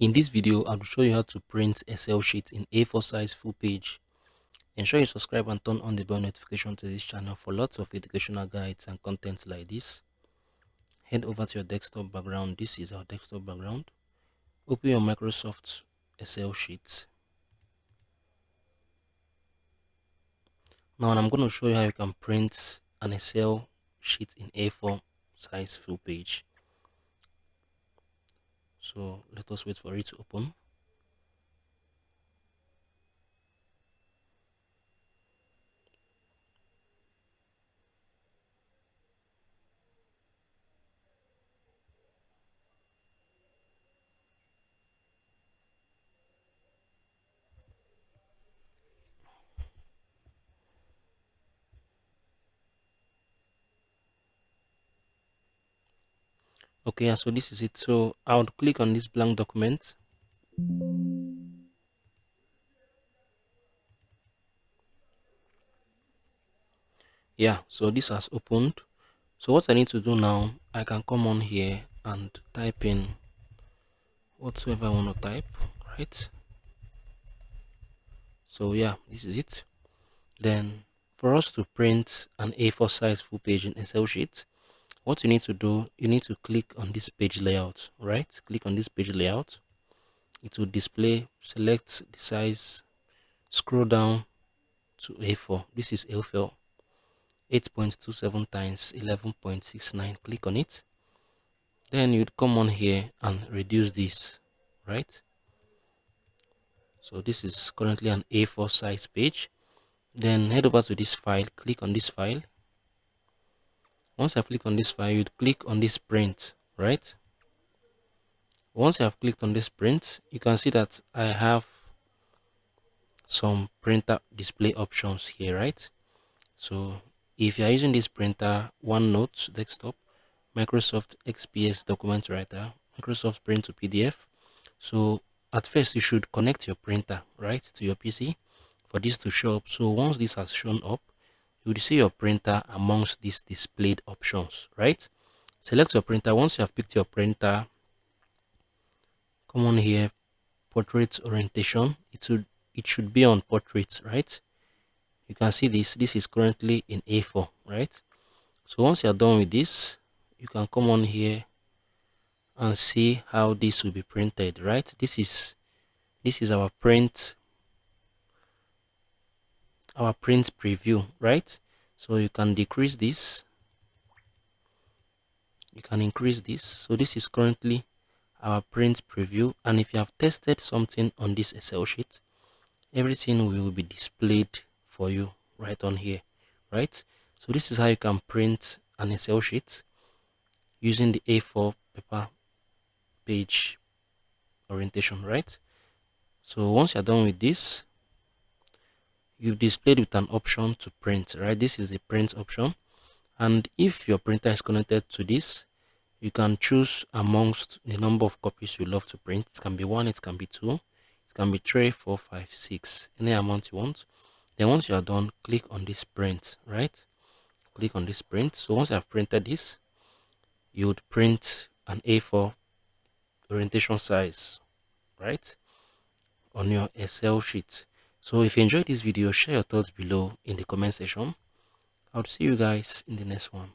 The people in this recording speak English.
In this video, I will show you how to print Excel sheets in A4 size full page. Ensure you subscribe and turn on the bell notification to this channel for lots of educational guides and content like this. Head over to your desktop background. This is our desktop background. Open your Microsoft Excel sheet. Now I'm going to show you how you can print an Excel sheet in A4 size full page. So let us wait for it to open. Okay, so this is it. So I would click on this blank document. Yeah, so this has opened. So what I need to do now, I can come on here and type in whatsoever I want to type, right? So yeah, this is it. Then for us to print an A4 size full page in Excel sheet, what you need to do, you need to click on this page layout, right? Click on this page layout. It will display, select the size, scroll down to A4. This is A4, 8.27 times 11.69. Click on it. Then you'd come on here and reduce this, right? So this is currently an A4 size page. Then head over to this file, click on this file. Once I click on this file, you'd click on this print, right? Once you have clicked on this print, you can see that I have some printer display options here, right? So if you are using this printer, OneNote desktop, Microsoft XPS document writer, Microsoft Print to PDF. So at first you should connect your printer, right, to your PC for this to show up. So once this has shown up, you will see your printer amongst these displayed options, right? Select your printer. Once you have picked your printer, come on here, portrait orientation. It should be on portrait, right? You can see this is currently in A4, right? So once you're done with this, you can come on here and see how this will be printed, right? This is our print preview, right? So you can decrease this, you can increase this. So this is currently our print preview, and if you have tested something on this Excel sheet, everything will be displayed for you right on here, right? So this is how you can print an Excel sheet using the A4 paper page orientation, right? So once you're done with this, you've displayed with an option to print, right? This is the print option, and if your printer is connected to this, you can choose amongst the number of copies you love to print. It can be 1, it can be 2, it can be 3, 4, 5, 6, any amount you want. Then once you are done, click on this print, right? Click on this print. So once I've printed this, you would print an A4 orientation size, right, on your Excel sheet. So if you enjoyed this video, share your thoughts below in the comment section. I'll see you guys in the next one.